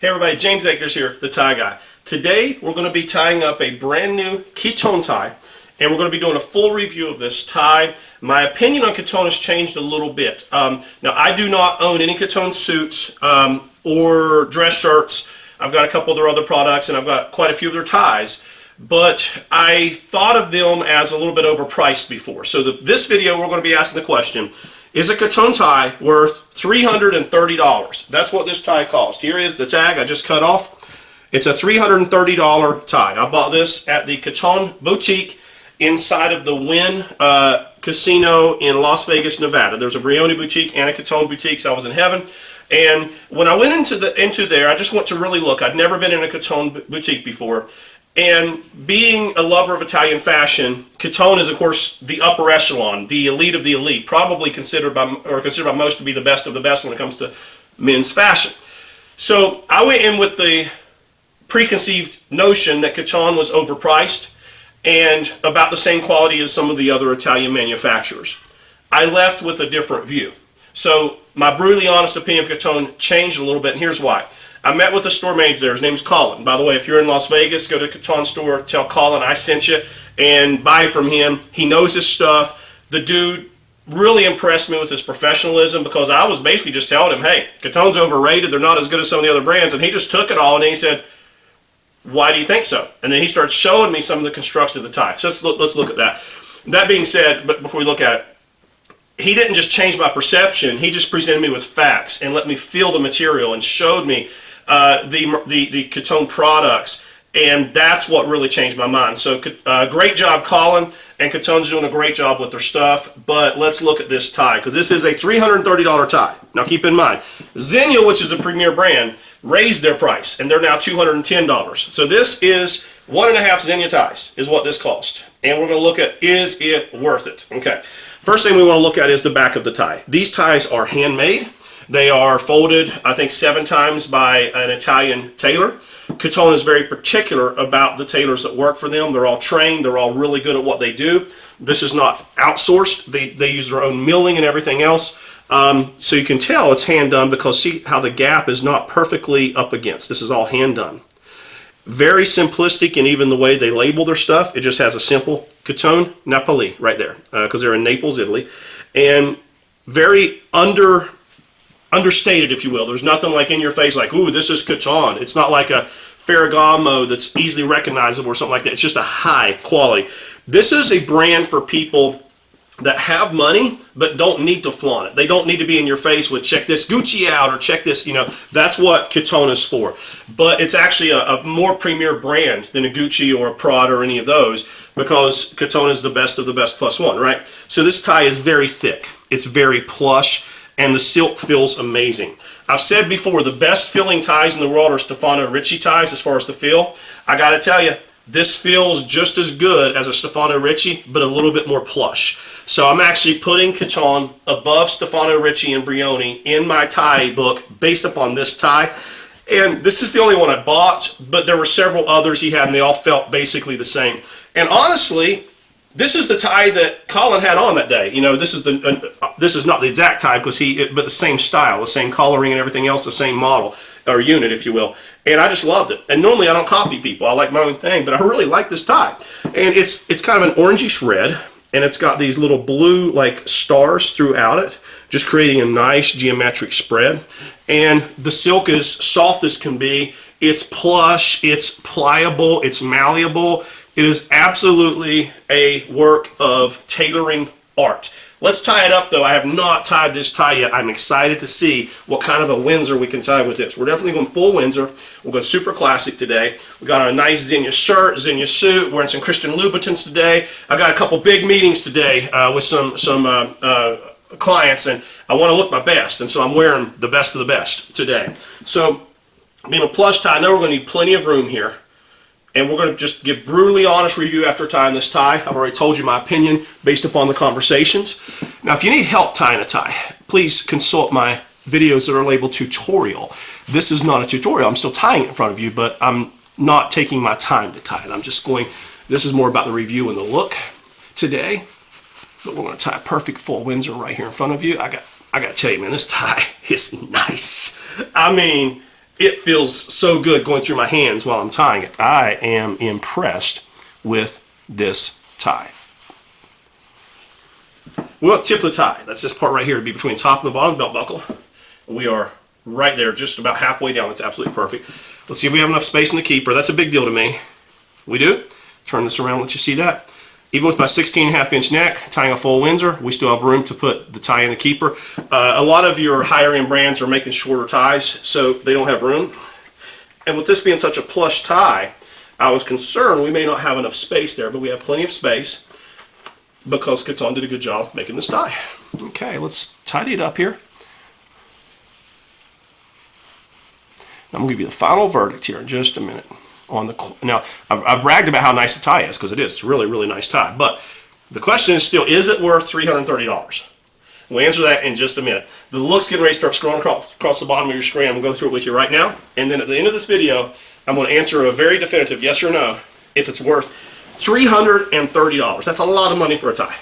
Hey everybody, James Akers here, the tie guy. Today we're going to be tying up a brand new Kiton tie, and we're going to be doing a full review of this tie. My opinion on Kiton has changed a little bit. Now I do not own any Kiton suits or dress shirts. I've got a couple of their other products and I've got quite a few of their ties, but I thought of them as a little bit overpriced before. So this video we're going to be asking the question, is a Kiton tie worth $330? That's what this tie cost. Here is the tag I just cut off. It's a $330 tie. I bought this at the Kiton boutique inside of the Wynn Casino in Las Vegas, Nevada. There's a Brioni boutique and a Kiton boutique, so I was in heaven. And when I went into there, I just went to really look. I'd never been in a Kiton boutique before. And being a lover of Italian fashion, Kiton is of course the upper echelon, the elite of the elite, probably considered by most to be the best of the best when it comes to men's fashion. So I went in with the preconceived notion that Kiton was overpriced and about the same quality as some of the other Italian manufacturers. I left with a different view. So my brutally honest opinion of Kiton changed a little bit, and here's why. I met with the store manager there. His name's Colin. By the way, if you're in Las Vegas, go to the Kiton store, tell Colin I sent you, and buy from him. He knows his stuff. The dude really impressed me with his professionalism, because I was basically just telling him, hey, Kiton's overrated. They're not as good as some of the other brands. And he just took it all and he said, why do you think so? And then he started showing me some of the construction of the tie. So let's look at that. That being said, but before we look at it, he didn't just change my perception. He just presented me with facts and let me feel the material and showed me the Kiton products, and that's what really changed my mind. So great job, Colin, and Kiton's doing a great job with their stuff. But let's look at this tie, because this is a $330 tie. Now keep in mind, Zegna, which is a premier brand, raised their price, and they're now $210. So this is 1.5 Zegna ties is what this cost, and we're going to look at, is it worth it? Okay, first thing we want to look at is the back of the tie. These ties are handmade. They are folded, I think, 7 times by an Italian tailor. Kiton is very particular about the tailors that work for them. They're all trained. They're all really good at what they do. This is not outsourced. They use their own milling and everything else. So you can tell it's hand done, because see how the gap is not perfectly up against. This is all hand done. Very simplistic in even the way they label their stuff. It just has a simple Kiton Napoli right there, because they're in Naples, Italy. And very understated, if you will. There's nothing like in your face like, ooh, this is Kiton. It's not like a Ferragamo that's easily recognizable or something like that. It's just a high quality. This is a brand for people that have money but don't need to flaunt it. They don't need to be in your face with check this Gucci out or check this, that's what Kiton is for. But it's actually a more premier brand than a Gucci or a Prada or any of those, because Kiton is the best of the best plus one, right? So this tie is very thick. It's very plush, and the silk feels amazing. I've said before, the best filling ties in the world are Stefano Ricci ties as far as the feel. I gotta tell you, this feels just as good as a Stefano Ricci, but a little bit more plush. So I'm actually putting Kiton above Stefano Ricci and Brioni in my tie book based upon this tie. And this is the only one I bought, but there were several others he had, and they all felt basically the same. And honestly, this is the tie that Colin had on that day. This is not the exact tie, because but the same style, the same coloring and everything else, the same model or unit, if you will. And I just loved it. And normally I don't copy people. I like my own thing, but I really like this tie. And it's kind of an orangish red, and it's got these little blue like stars throughout it, just creating a nice geometric spread. And the silk is soft as can be. It's plush, it's pliable, it's malleable. It is absolutely a work of tailoring art. Let's tie it up, though. I have not tied this tie yet. I'm excited to see what kind of a Windsor we can tie with this. We're definitely going full Windsor. We're going super classic today. We got a nice Zegna shirt, Zegna suit, wearing some Christian Louboutins today. I got a couple big meetings today with some clients, and I want to look my best, and so I'm wearing the best of the best today. So, being a plush tie, I know we're going to need plenty of room here. And we're going to just give brutally honest review after tying this tie. I've already told you my opinion based upon the conversations. Now, if you need help tying a tie, please consult my videos that are labeled tutorial. This is not a tutorial. I'm still tying it in front of you, but I'm not taking my time to tie it. I'm just going, this is more about the review and the look today. But we're going to tie a perfect full Windsor right here in front of you. I got to tell you, man, this tie is nice. I mean, it feels so good going through my hands while I'm tying it. I am impressed with this tie. We want the tip of the tie. That's this part right here to be between the top and the bottom of the belt buckle. We are right there, just about halfway down. That's absolutely perfect. Let's see if we have enough space in the keeper. That's a big deal to me. We do. Turn this around, let you see that. Even with my 16.5-inch neck, tying a full Windsor, we still have room to put the tie in the keeper. A lot of your higher-end brands are making shorter ties, so they don't have room. And with this being such a plush tie, I was concerned we may not have enough space there, but we have plenty of space because Kiton did a good job making this tie. Okay, let's tidy it up here. I'm going to give you the final verdict here in just a minute. Now, I've bragged about how nice the tie is, because it is. It's a really, really nice tie. But the question is still, is it worth $330? We'll answer that in just a minute. The look's getting ready to start scrolling across the bottom of your screen. I'm going to go through it with you right now. And then at the end of this video, I'm going to answer a very definitive yes or no if it's worth $330. That's a lot of money for a tie.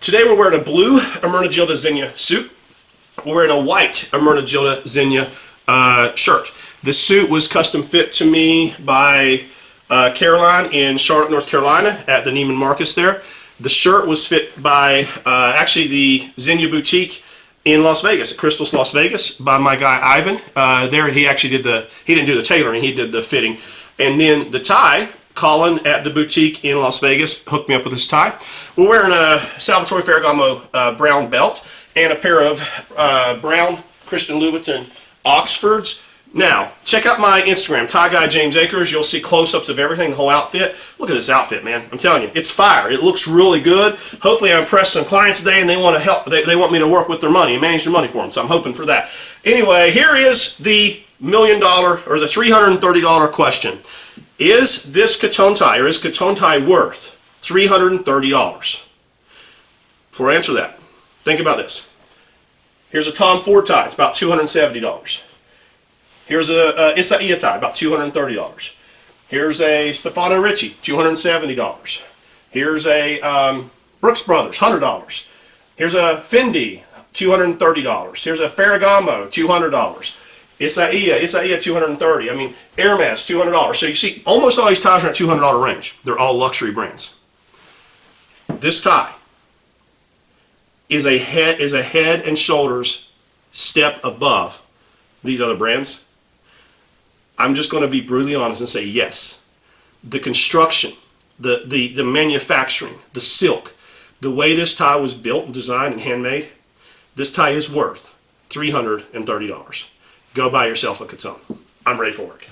Today we're wearing a blue Ermenegildo Zegna suit. We're wearing a white Ermenegildo Zegna shirt. This suit was custom fit to me by Caroline in Charlotte, North Carolina at the Neiman Marcus there. The shirt was fit by actually the Zegna boutique in Las Vegas, at Crystal's Las Vegas, by my guy Ivan. There he actually he didn't do the tailoring, he did the fitting. And then the tie, Colin at the boutique in Las Vegas hooked me up with this tie. We're wearing a Salvatore Ferragamo brown belt and a pair of brown Christian Louboutin Oxfords. Now, check out my Instagram, Tie Guy James Akers. You'll see close-ups of everything, the whole outfit. Look at this outfit, man. I'm telling you, it's fire. It looks really good. Hopefully, I impressed some clients today, and they want to help. They want me to work with their money and manage their money for them, so I'm hoping for that. Anyway, here is the $1 million or the $330 question. Is this Kiton tie, or is Kiton tie worth $330? Before I answer that, think about this. Here's a Tom Ford tie. It's about $270. Here's a Isaia tie, about $230. Here's a Stefano Ricci, $270. Here's a Brooks Brothers, $100. Here's a Fendi, $230. Here's a Ferragamo, $200. Isaia, $230. I mean, Hermes, $200. So you see, almost all these ties are in the $200 range. They're all luxury brands. This tie is a head and shoulders step above these other brands. I'm just going to be brutally honest and say yes. The construction, the manufacturing, the silk, the way this tie was built and designed and handmade, this tie is worth $330. Go buy yourself a Kiton. I'm ready for work.